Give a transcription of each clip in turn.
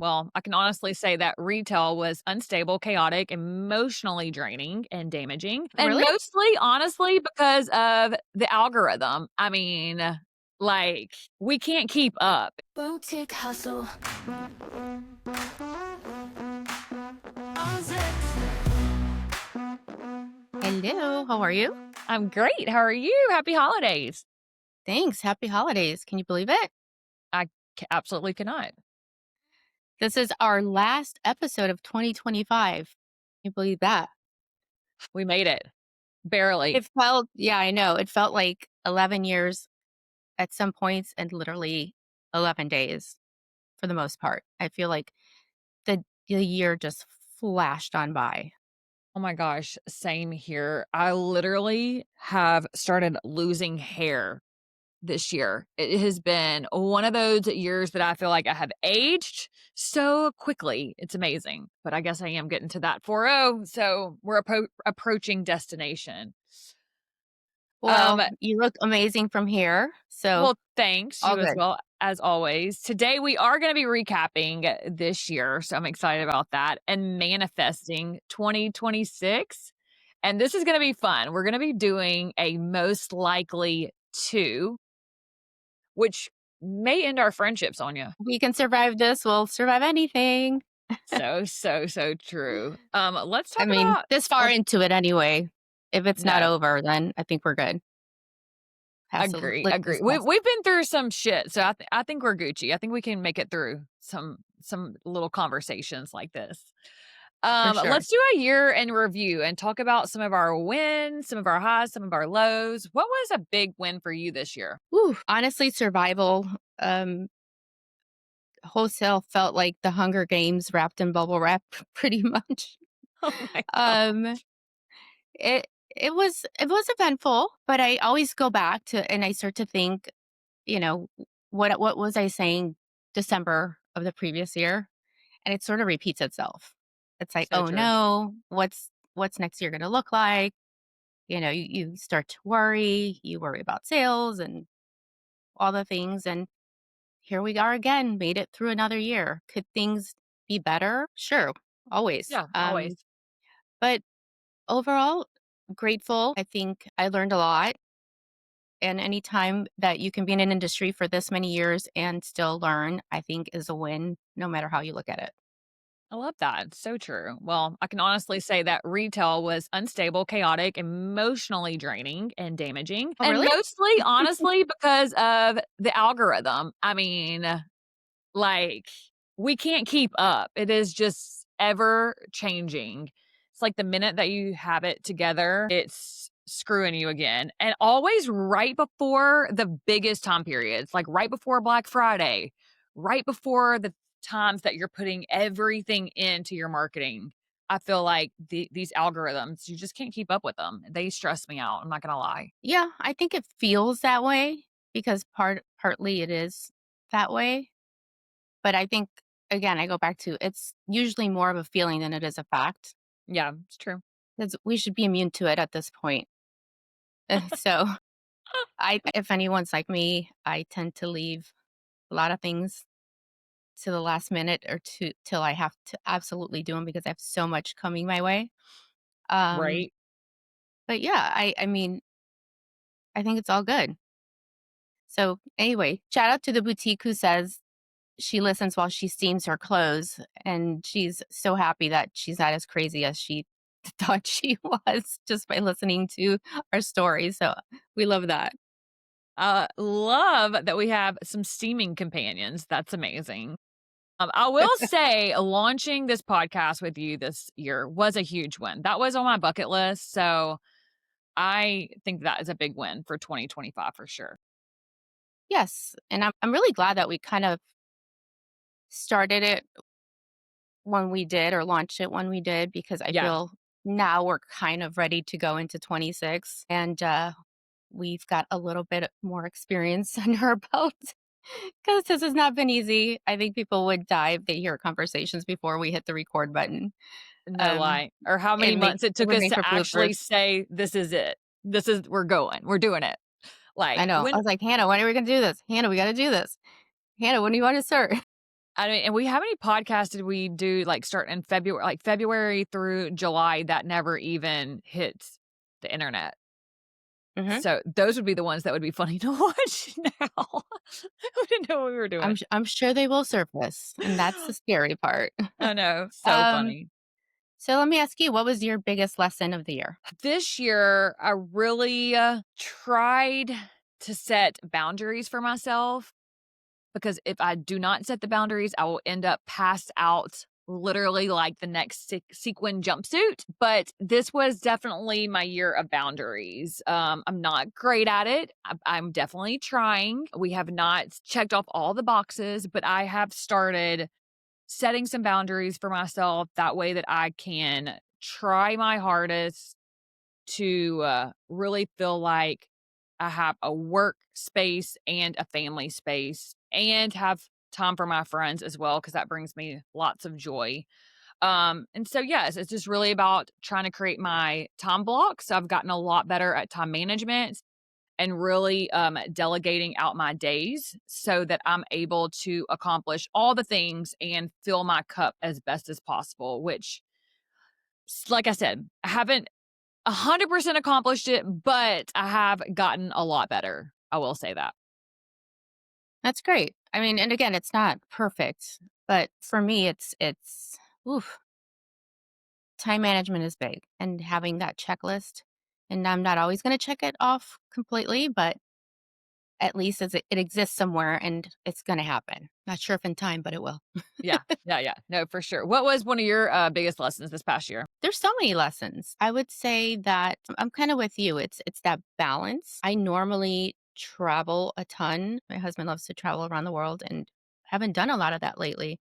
Well, I can honestly say that retail was unstable, chaotic, emotionally draining, and damaging, and Really? mostly, honestly, because of the algorithm. I mean, like, we can't keep up. Boutique hustle. Hello, how are you? I'm great. How are you? Happy holidays. Thanks. Happy holidays. Can you believe it? I absolutely cannot. This is our last episode of 2025. Can you believe that? We made it. Barely. It felt, yeah, I know. It felt like 11 years at some points and literally 11 days for the most part. I feel like the year just flashed on by. Oh my gosh, same here. I literally have started losing hair this year. It has been one of those years that I feel like I have aged so quickly. It's amazing. But I guess I am getting to that 40, so we're approaching destination. Um Well, you look amazing from here. So, well, thanks, all you as good. well, as always. Today we are going to be recapping this year, so I'm excited about that and manifesting 2026. And this is going to be fun. We're going to be doing a most likely to, which may end our friendship, Sonia. We can survive this. We'll survive anything. So true. Let's I talk mean, about this far let's into it anyway. If it's not no, over, then I think we're good. Pass the agree. litmus We've test. we've been through some shit, so I think we're Gucci. I think we can make it through some little conversations like this. For sure. Let's do a year in review and talk about some of our wins, some of our highs, some of our lows. What was a big win for you this year? Whew, honestly, survival. Um, Wholesale felt like the Hunger Games wrapped in bubble wrap, pretty much. Oh my god. Um, it was eventful, but I always go back to and I start to think, you know, what was I saying December of the previous year? And it sort of repeats itself. It's like, So oh true. no, what's next year going to look like? You start to worry. You worry about sales and all the things, and here we are again. Made it through another year. Could things be better? Sure, always. Yeah, always. But overall, grateful. I think I learned a lot. And any time that you can be in an industry for this many years and still learn, I think is a win, no matter how you look at it. I love that. So true. Well, I can honestly say that retail was unstable, chaotic, emotionally draining, and damaging. Oh, And really? mostly, honestly, because of the algorithm. I mean, like, we can't keep up. It is just ever changing. It's like the minute that you have it together, it's screwing you again. And always right before the biggest time periods, like right before Black Friday, right before the times that you're putting everything into your marketing. I feel like these algorithms, you just can't keep up with them. They stress me out. I'm not going to lie. Yeah, I think it feels that way because partly it is that way. But I think again, I go back to it's usually more of a feeling than it is a fact. Yeah, it's true. Because we should be immune to it at this point. So I if anyone's like me, I tend to leave a lot of things to the last minute or to till I have to absolutely do them because I have so much coming my way. Um, Right. but yeah, I mean, I think it's all good. So anyway, shout out to the boutique who says she listens while she steams her clothes, and she's so happy that she's not as crazy as she thought she was just by listening to our story. So we love that. Love that we have some steaming companions. That's amazing. I will say launching this podcast with you this year was a huge win. That was on my bucket list. So I think that is a big win for 2025 for sure. Yes, and I'm really glad that we kind of started it when we did or launched it when we did because I Yeah. feel now we're kind of ready to go into 26 and we've got a little bit more experience under our belt because this has not been easy. I think people would die if they hear conversations before we hit the record button. No Um, lie. Or how many months it it took would us make to for actually bloopers. say, this is it. This is, we're going. We're doing it. I Like know. I when was like, Hannah, when are we going to do this? Hannah, we got to do this. Hannah, when do you want to start? I mean, and we how many podcasts did we do, like, start in February like, February through July that never even hit the internet? Mhm. So, those would be the ones that would be funny to watch now. We didn't know what we were doing. I'm sure they will surface, and that's the scary part. I know, so Um, funny. so let me ask you, what was your biggest lesson of the year? This year, I really, tried to set boundaries for myself because if I do not set the boundaries, I will end up passed out literally like the next sequin jumpsuit. But this was definitely my year of boundaries. I'm not great at it. I'm definitely trying. We have not checked off all the boxes, but I have started setting some boundaries for myself that way that I can try my hardest to really feel like I have a work space and a family space and have time for my friends as well because that brings me lots of joy. And so yes, it's just really about trying to create my time blocks. I've gotten a lot better at time management and really delegating out my days so that I'm able to accomplish all the things and fill my cup as best as possible, which like I said, I haven't 100% accomplished it, but I have gotten a lot better. I will say that. That's great. I mean, and again, it's not perfect, but for me, it's oof, time management is big, and having that checklist. And I'm not always going to check it off completely, but at least it exists somewhere, and it's going to happen. Not sure if in time, but it will. Yeah. Yeah, yeah. No, for sure. What was one of your, biggest lessons this past year? There's so many lessons. I would say that I'm kind of with you. It's that balance. I normally travel a ton. My husband loves to travel around the world and haven't done a lot of that lately.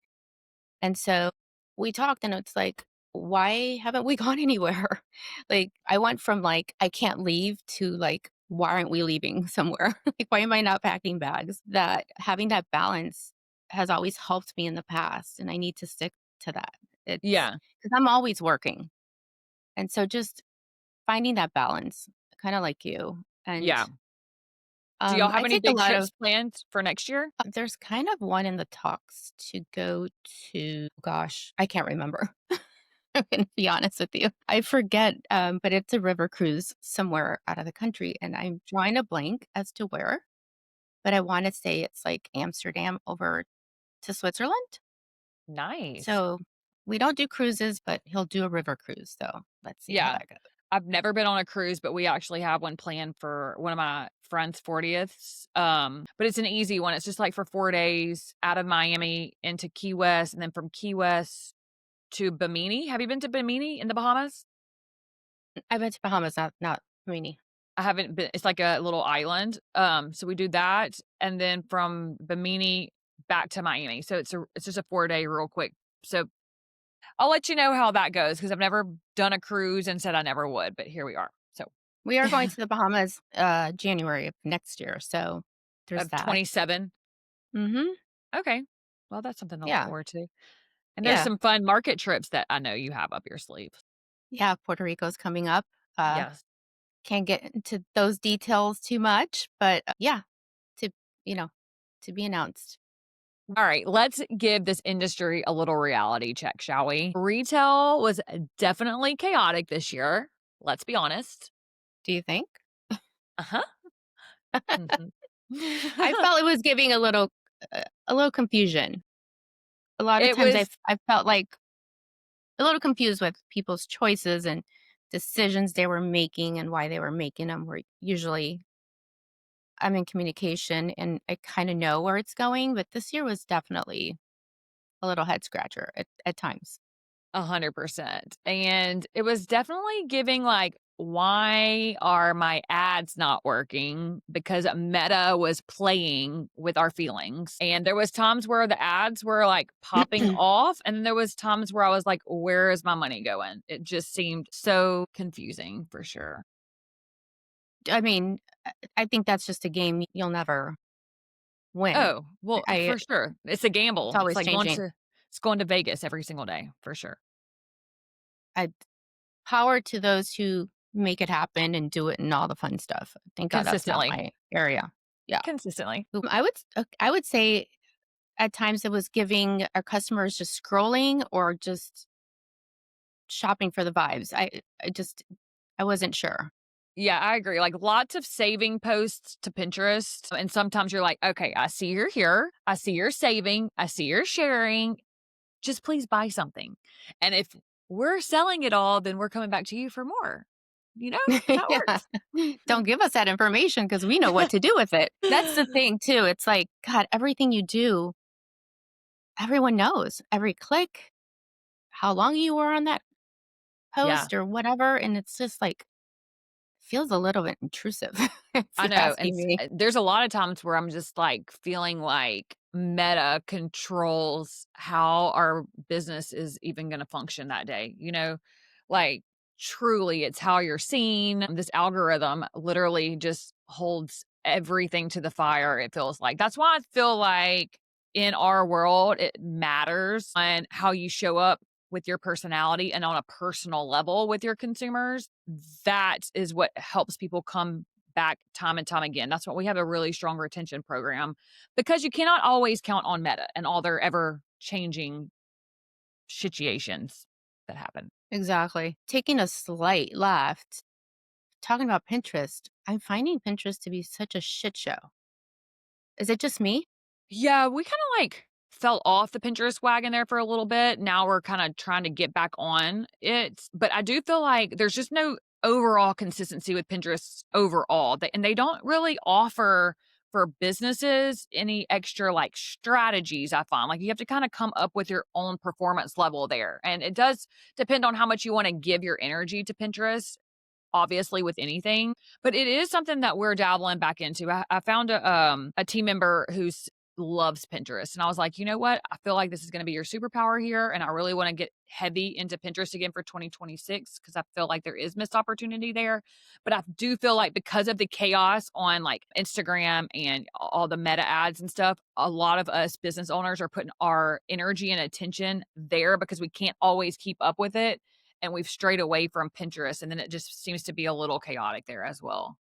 And so we talked and it's like, why haven't we gone anywhere? Like I went from like I can't leave to like why aren't we leaving somewhere? Like why am I not packing bags? That having that balance has always helped me in the past and I need to stick to that. It's Yeah. because I'm always working. And so just finding that balance, kind of like you. And Yeah. Do y'all have I any take a big lot trips of planned for next year? there's kind of one in the talks to go to gosh, I can't remember. I'm gonna be honest with you. I forget, but it's a river cruise somewhere out of the country, and I'm drawing a blank as to where, but I wanna say it's, like, Amsterdam over to Switzerland? Nice. So, we don't do cruises, but he'll do a river cruise, so let's see how Yeah. that goes. I've never been on a cruise, but we actually have one planned for one of my friend's 40ths. But it's an easy one. It's just like for 4 days out of Miami into Key West and then from Key West to Bimini. Have you been to Bimini in the Bahamas? I've been to Bahamas, not Rimini. I haven't been it's like a little island, so we do that, and then from Bimini back to Miami, so it's just a 4-day real quick, so I'll let you know how that goes because 'cause I've never done a cruise and said I never would, but here we are, so We are going to the Bahamas, January of next year, so there's of that. 27? Mhm. Okay, well, that's something to look Yeah, forward to, and there's yeah. some fun market trips that I know you have up your sleeve. Yeah, Puerto Rico's coming up. Uh, Yes. can't get into those details too much, but, yeah, to you know, to be announced. Alright, let's give this industry a little reality check, shall we? Retail was definitely chaotic this year, let's be honest. Do you think? Uh-huh. Mhm. I felt it was giving a little confusion. A lot of It times was I felt, like, a little confused with people's choices and decisions they were making and why they were making them. Where usually I'm in communication and I kinda know where it's going, but this year was definitely a little head scratcher at times. 100%, and it was definitely giving, like, "Why are my ads not working?" Because Meta was playing with our feelings, and there was times where the ads were, like, popping off, and then there was times where I was like, "Where is my money going?" It just seemed so confusing for sure. I mean, I think that's just a game you'll never win. Oh, well, I for sure. It's a it's gamble. It's always like changing. it's going to Vegas every single day, for sure. I power to those who make it happen and do it and all the fun stuff. Thank God that's not Consistently. my area. Yeah. Consistently. I would say at times it was giving our customers just scrolling or just shopping for the vibes. I wasn't sure. Yeah, I agree. Like lots of saving posts to Pinterest. And sometimes you're like, okay, I see you're here. I see you're saving. I see you're sharing. Just please buy something. And if we're selling it all, then we're coming back to you for more. You know, that's how it Yeah. works. Don't give us that information because we know what to do with it. That's the thing too. It's like, God, everything you do, everyone knows. Every click, how long you were on that Yeah. post or whatever, and it's just like feels a little bit intrusive if I you're know, and asking me. there's a lot of times where I'm just, like, feeling like Meta controls how our business is even gonna function that day, you know? Like, truly, it's how you're seen. This algorithm literally just holds everything to the fire, it feels like. That's why I feel like in our world, it matters on how you show up with your personality and on a personal level with your consumers. That is what helps people come back time and time again. That's why we have a really strong retention program because you cannot always count on Meta and all their ever changing situations that happen. Exactly. Taking a slight left, talking about Pinterest, I'm finding Pinterest to be such a shit show. Is it just me? Yeah, we kinda, like, fell off the Pinterest wagon there for a little bit. Now we're kinda trying to get back on it, but I do feel like there's just no overall consistency with Pinterest overall. They don't really offer for businesses any extra, like, strategies, I find. Like, you have to kinda come up with your own performance level there, and it does depend on how much you wanna give your energy to Pinterest obviously with anything, but it is something that we're dabbling back into. I found a team member who's loves Pinterest, and I was like, you know what? I feel like this is going to be your superpower here, and I really want to get heavy into Pinterest again for 2026 because I feel like there is missed opportunity there. But I do feel like because of the chaos on like Instagram and all the meta ads and stuff, a lot of us business owners are putting our energy and attention there because we can't always keep up with it and we've strayed away from Pinterest, and then it just seems to be a little chaotic there as well.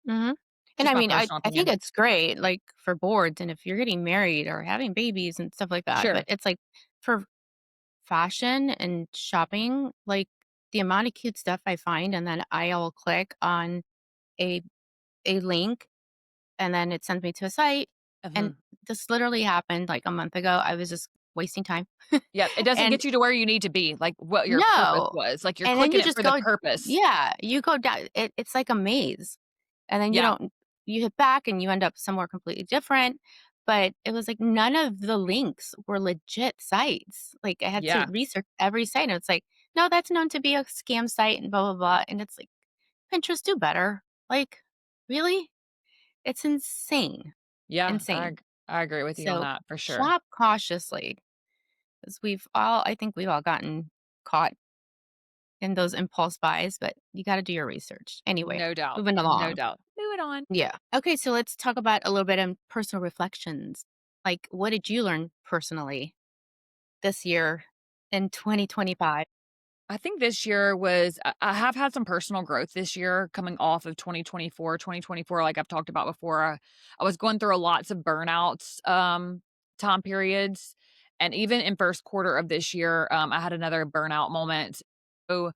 Mhm. And Just I my mean, personal I think opinion. it's great, like, for boards and if you're getting married or having babies and stuff like that, but Sure. it's like for fashion and shopping, like, the amount of cute stuff I find, and then I'll click on a a link, and then it sends me to a site, and Mhm. this literally happened, like, a month ago. I was just wasting time. Yep, it doesn't And get you to where you need to be, like, what your purpose no. was, like, you're And then clicking you it just for the go purpose. yeah, you go down it's like a maze. And then Yeah, you hit back and you end up somewhere completely different, but it was like none of the links were legit sites. Like, I had to yeah, research every site, and it's like, "No, that's known to be a scam site," and blah, blah, blah, and it's like, "Pinterest, do better." Like, really? It's insane, yeah, insane. I agree with you on So, that for sure. shop cautiously, because I think we've all gotten caught in those impulse buys, but you gotta do your research. Anyway, No doubt, moving no along. doubt. Move it on. Yeah. Okay, so let's talk about a little bit on personal reflections. Like, what did you learn personally this year in 2025? I think this year was I have had some personal growth this year coming off of 2024, like I've talked about before. I was going through a lots of burnouts time periods and even in first quarter of this year I had another burnout moment. So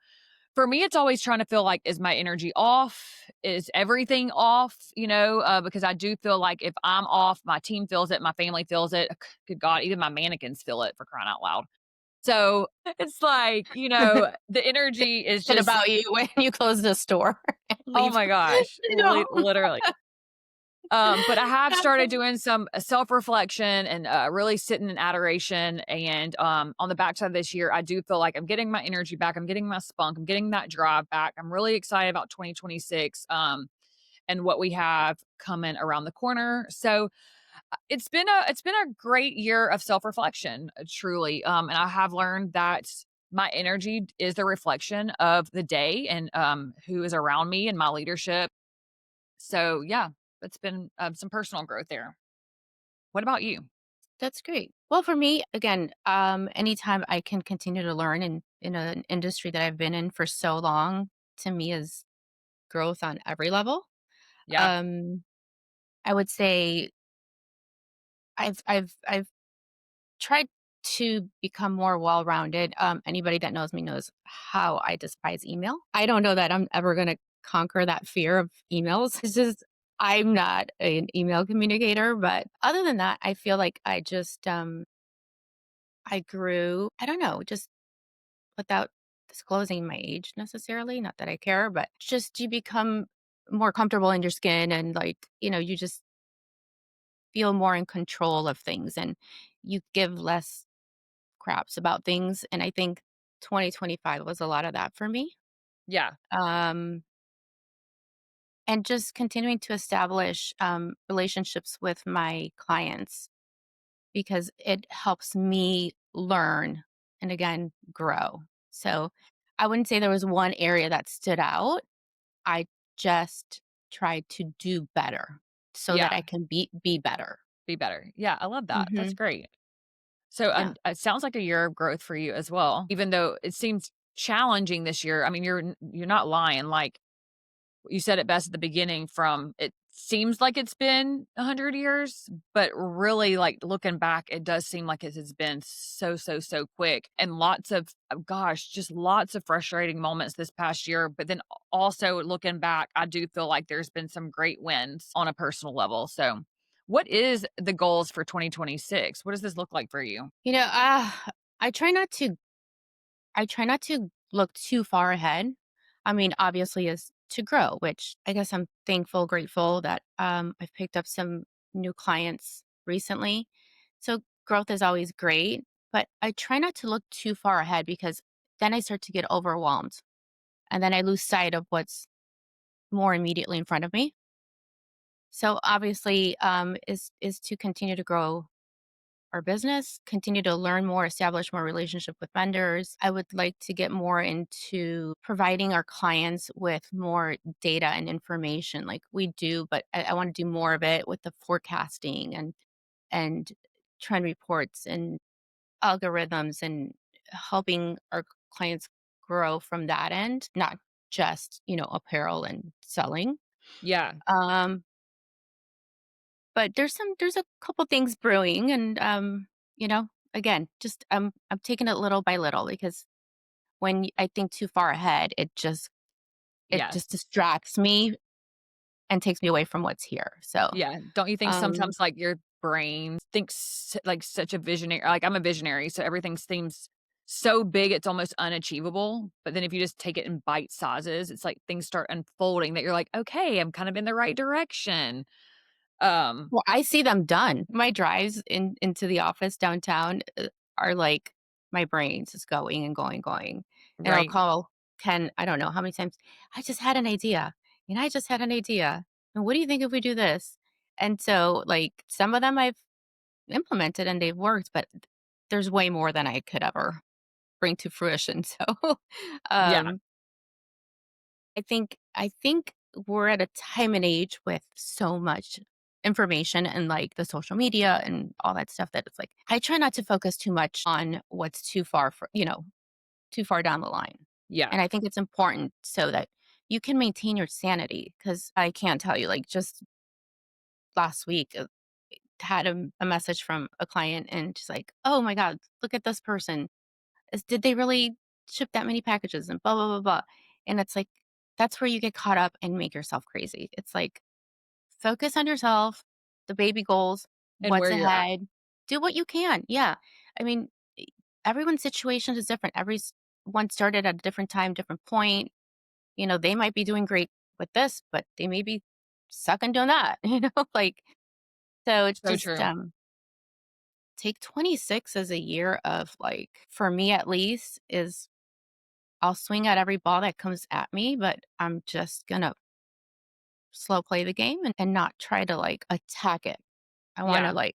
for me it's always trying to feel like is my energy off? Is everything off, because I do feel like if I'm off, my team feels it, my family feels it. Good god, even my mannequins feel it for crying out loud. So, it's like, the energy is Shit just about you when you close the store and oh leave. my gosh, No. literally. But I have started doing some, self-reflection and, really sitting in adoration, and, on the backside of this year, I do feel like I'm getting my energy back, I'm getting my spunk, I'm getting that drive back. I'm really excited about 2026, and what we have coming around the corner. So, it's been a great year of self-reflection, truly, and I have learned that my energy is a reflection of the day and, who is around me and my leadership. So, yeah, it's been, some personal growth there. What about you? That's great. Well, for me, again, anytime I can continue to learn in an industry that I've been in for so long, to me is growth on every level. Yeah, Um, I would say I've tried to become more well-rounded. Anybody that knows me knows how I despise email. I don't know that I'm ever gonna conquer that fear of emails. It's just I'm not an email communicator, but other than that, I feel like I just, I grew, I don't know, just without disclosing my age necessarily, not that I care, but just you become more comfortable in your skin and like, you just feel more in control of things and you give less craps about things. And I think 2025 was a lot of that for me. Yeah. Um, and just continuing to establish relationships with my clients because it helps me learn and again grow. So I wouldn't say there was one area that stood out. I just tried to do better so that Yeah. I can be better. Be better. Yeah, I love that. That's Hmm. great. So, Yeah. it sounds like a year of growth for you as well, even though it seems challenging this year. I mean, you're not lying, like, you said it best at the beginning from it seems like it's been 100 years, but really, like, looking back, it does seem like it has been so, so, so quick and lots of gosh, just lots of frustrating moments this past year, but then also looking back, I do feel like there's been some great wins on a personal level. So, what is the goals for 2026? What does this look like for you? You know, I try not to look too far ahead. I mean, obviously is to grow, which I guess I'm thankful, grateful that I've picked up some new clients recently. So growth is always great, but I try not to look too far ahead because then I start to get overwhelmed and then I lose sight of what's more immediately in front of me. So obviously is to continue to grow our business, continue to learn more, establish more relationship with vendors. I would like to get more into providing our clients with more data and information like we do, but I want to do more of it with the forecasting and trend reports and algorithms and helping our clients grow from that end, not just, apparel and selling. Yeah. Um, but there's a couple things brewing and, again, just, I'm taking it little by little because when I think too far ahead, it just Yes. distracts me and takes me away from what's here. So, Yeah. Don't you think um sometimes, like, your brain thinks like such a visionary like, I'm a visionary, so everything seems so big, it's almost unachievable, but then if you just take it in bite sizes, it's like things start unfolding that you're like, "Okay, I'm kind of in the right direction." Um, well, I see them done. My drives into the office downtown, are like my brain's just going and going, going. And I'll right? call Ken, I don't know how many times, "I just had an idea, and I just had an idea, and what do you think if we do this?" And so, like, some of them I've implemented and they've worked, but there's way more than I could ever bring to fruition. So, Yeah, um, I think we're at a time and age with so much information and like the social media and all that stuff that it's like I try not to focus too much on what's too far too far down the line. yeah. And I think it's important so that you can maintain your sanity because I can't tell you like just last week had a message from a client and she's like, "Oh my god, look at this person. Did they really ship that many packages?" And blah blah blah blah. And it's like that's where you get caught up and make yourself crazy. It's like focus on yourself, the baby goals, And what's where you're at. ahead. Do what you can. Yeah. I mean, everyone's situation is different. One started at a different time, different point. They might be doing great with this, but they may be sucking doing that, like so it's So just true. take 26 as a year of like for me at least is I'll swing at every ball that comes at me, but I'm just gonna slow play the game and not try to like attack it. I want to Yeah, like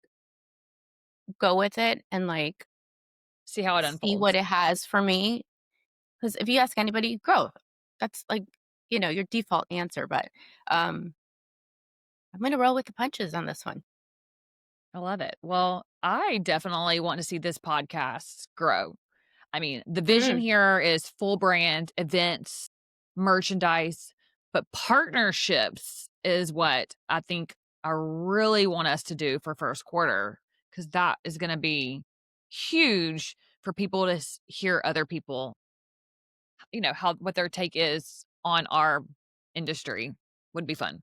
go with it and like see how it see what unfolds. it has for me. Because if you ask anybody, growth, that's like, your default answer. But um, I'm going to roll with the punches on this one. I love it. Well, I definitely want to see this podcast grow. I mean, the vision Mm, here is full brand events, merchandise, but partnerships is what I think I really want us to do for first quarter because that is going to be huge for people to hear other people, how what their take is on our industry would be fun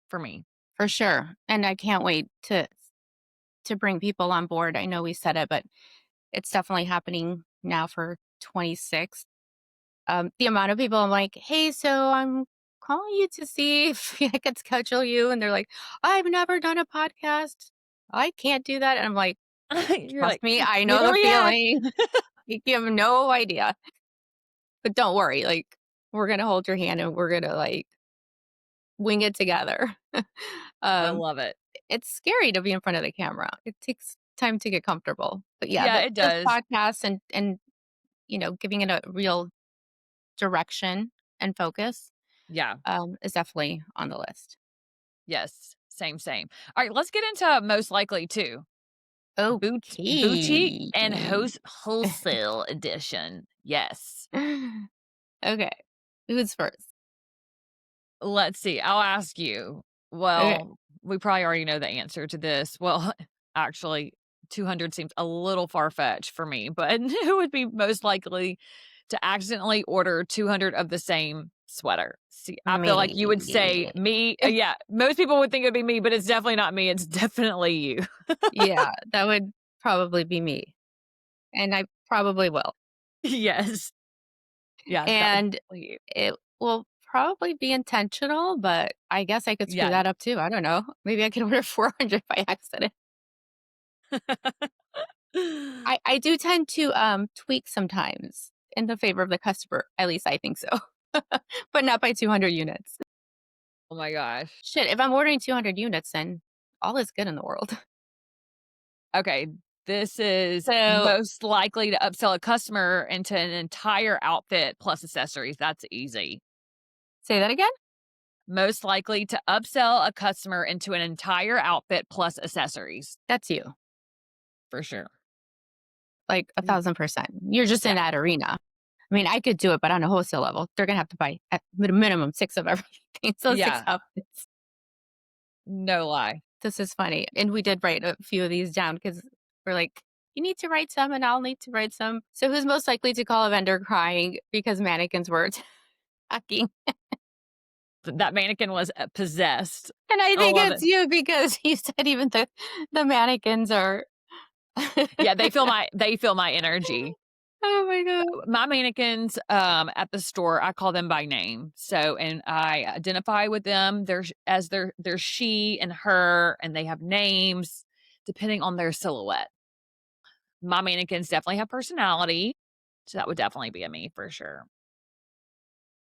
for me. For sure. And I can't wait to bring people on board. I know we said it, but it's definitely happening now for 26. The amount of people I'm like, "Hey, so I'm calling you to see if I could schedule you." And they're like, "I've never done a podcast. I can't do that." And I'm like, You're "Trust like, me, I know neither the yet. feeling." You have no idea. But don't worry, like, we're gonna hold your hand and we're gonna, like, wing it together. I Um, love it. it's scary to be in front of the camera. It takes time to get comfortable. But yeah, Yeah, it this does. podcast and, giving it a real direction and focus, Yeah. is definitely on the list. Yes. Same, same. All right, let's get into most likely too. Boutique Okay. and wholesale edition. Yes. Okay. Who's first? Let's see. I'll ask you. Okay. Well, we probably already know the answer to this. Well, actually, 200 seems a little far fetched for me, but who would be most likely to accidentally order 200 of the same sweater? See, I feel like you would say Me. me. Yeah, most people would think it'd be me, but it's definitely not me. It's definitely you. Yeah, that would probably be me, and I probably will. Yes. Yes, that was And definitely you. it will probably be intentional, but I guess I could screw Yeah. that up too. I don't know. Maybe I could order 400 by accident. I do tend to, tweak sometimes in the favor of the customer. At least I think so, but not by 200 units. Oh my gosh. Shit, if I'm ordering 200 units, then all is good in the world. Okay, this is So, most likely to upsell a customer into an entire outfit plus accessories. That's easy. say that again? Most likely to upsell a customer into an entire outfit plus accessories, That's you, for sure. like, Mm, 1,000%. You're just in yeah, that arena. I mean, I could do it, but on a wholesale level, they're gonna have to buy at minimum 6 of everything. So 6 yeah, outfits. no lie. This is funny, and we did write a few of these down because 'cause we're like, "You need to write some, and I'll need to write some." So who's most likely to call a vendor crying because mannequins were attacking? That mannequin was, possessed. And I I think love it's it. you because you said even the mannequins are Yeah, they feel my energy. Oh my god. My mannequins, at the store, I call them by name. So, and I identify with them. There's she and her, and they have names depending on their silhouette. My mannequins definitely have personality, so that would definitely be a me for sure.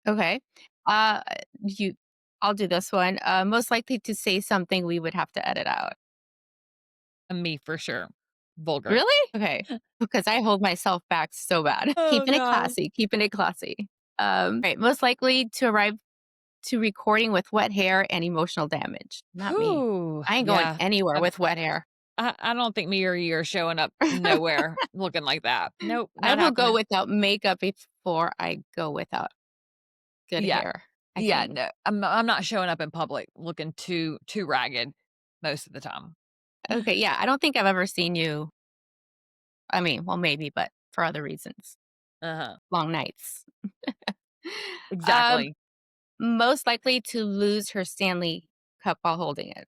Okay. Uh, you I'll do this one. Most likely to say something we would have to edit out. A me for sure. Vulgar. Really? Okay. Because I hold myself back so bad. Oh Keeping it god. classy, keeping it classy. Right. Most likely to arrive to recording with wet hair and emotional damage. Not me. Whew. I ain't going Yeah. anywhere I, with wet hair. I don't think me or you are showing up nowhere looking like that. Nope, I not will go happening. without makeup before I go without good Yeah. hair. I Yeah, think. no, I'm not showing up in public looking too ragged most of the time. Okay. Yeah. I don't think I've ever seen you. I mean, well, maybe, but for other reasons. Uh-huh. Long nights. um, Exactly. Most likely to lose her Stanley Cup while holding it.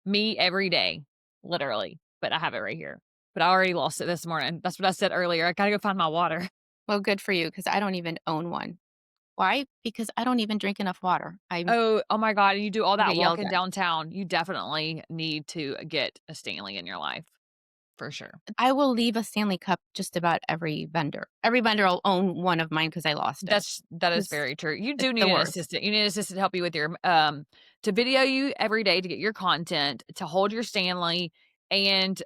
Me every day, literally, but I have it right here. But I already lost it this morning. That's what I said earlier. I gotta go find my water. Well, good for you because I don't even own one. Why? Because I don't even drink enough water. Oh my god, and you do all I that get yelled walking at. downtown, you definitely need to get a Stanley in your life, for sure. I will leave a Stanley Cup just about every vendor. Every vendor will own one of mine because I lost it. That is It's very true. You it's do the need an worst. assistant. You need an assistant to help you with your, to video you every day to get your content, to hold your Stanley, and,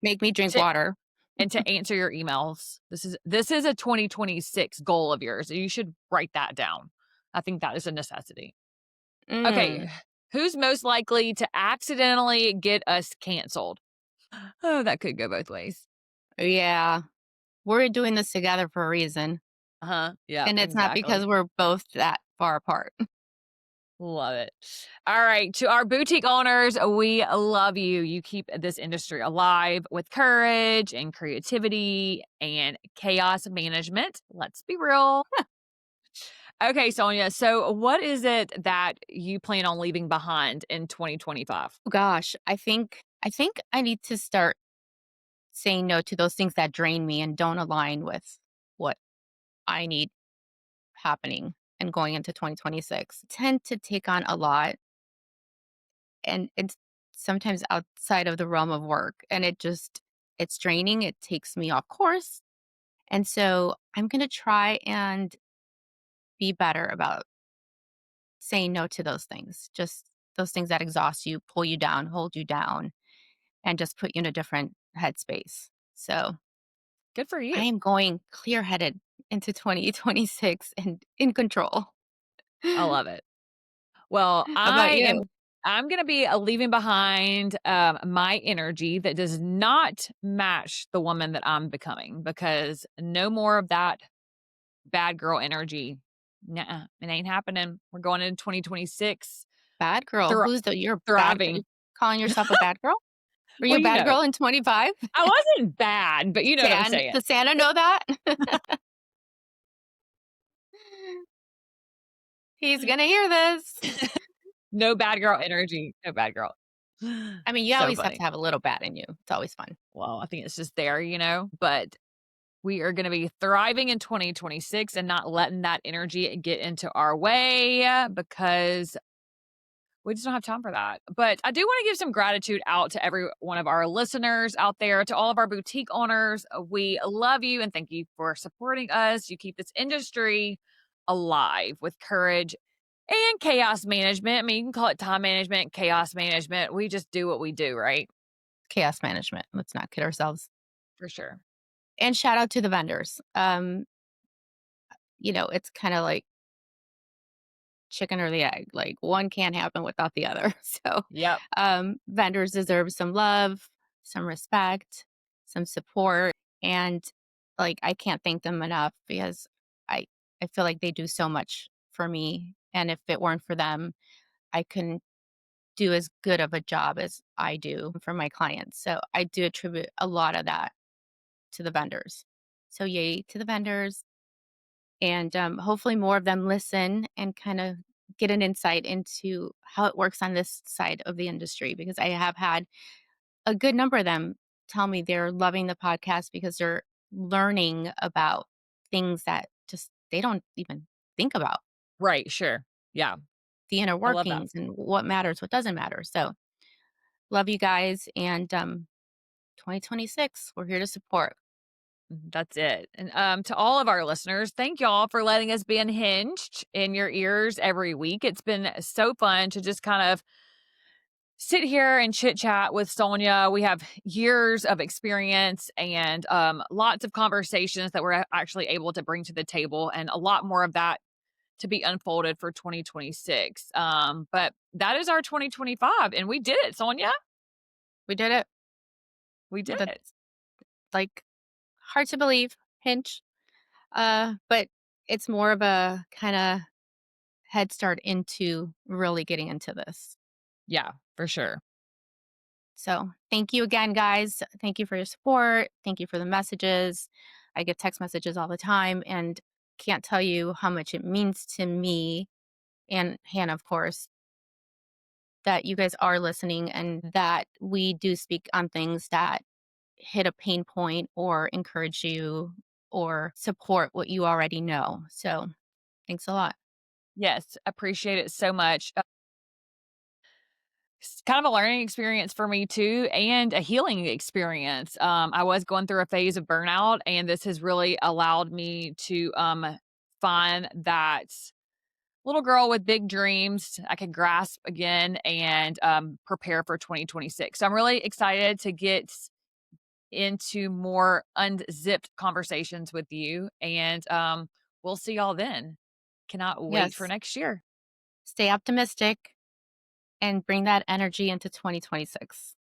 Make me drink to water. answer your emails. This is a 2026 goal of yours. You should write that down. I think that is a necessity. Mm, Okay, who's most likely to accidentally get us canceled? Oh, that could go both ways. yeah. We're doing this together for a reason, Uh-huh. Yeah, and it's not because exactly. we're both that far apart. Love it. All right. To our boutique owners, we love you. You keep this industry alive with courage and creativity and chaos management. Let's be real. Okay, Sonia. So, what is it that you plan on leaving behind in 2025? Oh gosh, I think I need to start saying no to those things that drain me and don't align with what I need happening and going into 2026. Tend to take on a lot, and it's sometimes outside of the realm of work, and it's draining. It takes me off course. And so I'm going to try and be better about saying no to those things. Just those things that exhaust you, pull you down, hold you down, and just put you in a different headspace. So Good for I you. am going clear headed into 2026 and in control. I How love it. Well, about you? I'm gonna be, leaving behind, my energy that does not match the woman that I'm becoming, because no more of that bad girl energy. Nuh it ain't happening. We're going into 2026 Bad girl. thri You're bad? Are you thriving. calling yourself a bad girl? Were you Well, a bad girl in 25? I wasn't bad, but you know what I'm Santa, saying. does Santa know that? He's gonna hear this. No bad girl energy, no bad girl. I mean, you So always have funny. to have a little bad in you. It's always fun. Well, I think it's just there, but we are gonna be thriving in 2026 and not letting that energy get into our way, because we just don't have time for that. But I do wanna give some gratitude out to every one of our listeners out there, to all of our boutique owners. We love you and thank you for supporting us. You keep this industry alive with courage and chaos management. I mean, you can call it time management, chaos management. We just do what we do, right? Chaos management. Let's not kid ourselves. For sure. And shout out to the vendors. It's kind of like chicken or the egg. Like one can't happen without the other. So, Yep. vendors deserve some love, some respect, some support, and like I can't thank them enough because I I feel like they do so much for me, and if it weren't for them, I couldn't do as good of a job as I do for my clients. So, I do attribute a lot of that to the vendors. So, yay to the vendors, and hopefully more of them listen and kind of get an insight into how it works on this side of the industry because I have had a good number of them tell me they're loving the podcast because they're learning about things that just they don't even think about, Right. Sure. Yeah. the inner I love that. workings and what matters, what doesn't matter. So love you guys, and 2026 we're here to support. That's it. And to all of our listeners, thank y'all for letting us be unhinged in your ears every week. It's been so fun to just kind of sit here and chit chat with Sonia. We have years of experience and lots of conversations that we're actually able to bring to the table, and a lot more of that to be unfolded for 2026. But that is our 2025, and we did it, Sonia. We did it. We did it. That's like hard to believe, hinge. But it's more of a kind of head start into really getting into this. Yeah, for sure. So thank you again, guys. Thank you for your support. Thank you for the messages. I get text messages all the time and can't tell you how much it means to me and Hannah, of course, that you guys are listening and that we do speak on things that hit a pain point or encourage you or support what you already know. So thanks a lot. Yes, appreciate it so much. It's kind of a learning experience for me too, and a healing experience. I was going through a phase of burnout, and this has really allowed me to find that little girl with big dreams I could grasp again and prepare for 2026. So I'm really excited to get into more unzipped conversations with you, and we'll see y'all then. Cannot wait for Yes. next year. Stay optimistic and bring that energy into 2026.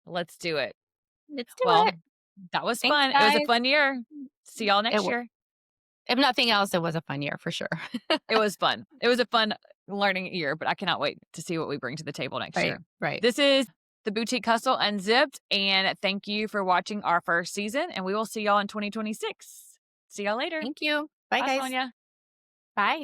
Let's do it. Let's do Well, it. that was Thanks, fun. It was a guys. fun year. See y'all It next wa year. If nothing else, it was a fun year for sure. It was fun. It was a fun learning year, but I cannot wait to see what we bring to the table next Right, year. right. This is the Boutique Hustle Unzipped, and thank you for watching our first season, and we will see y'all in 2026. See y'all later. Thank you. Bye, Bye, guys. Sonia. Bye.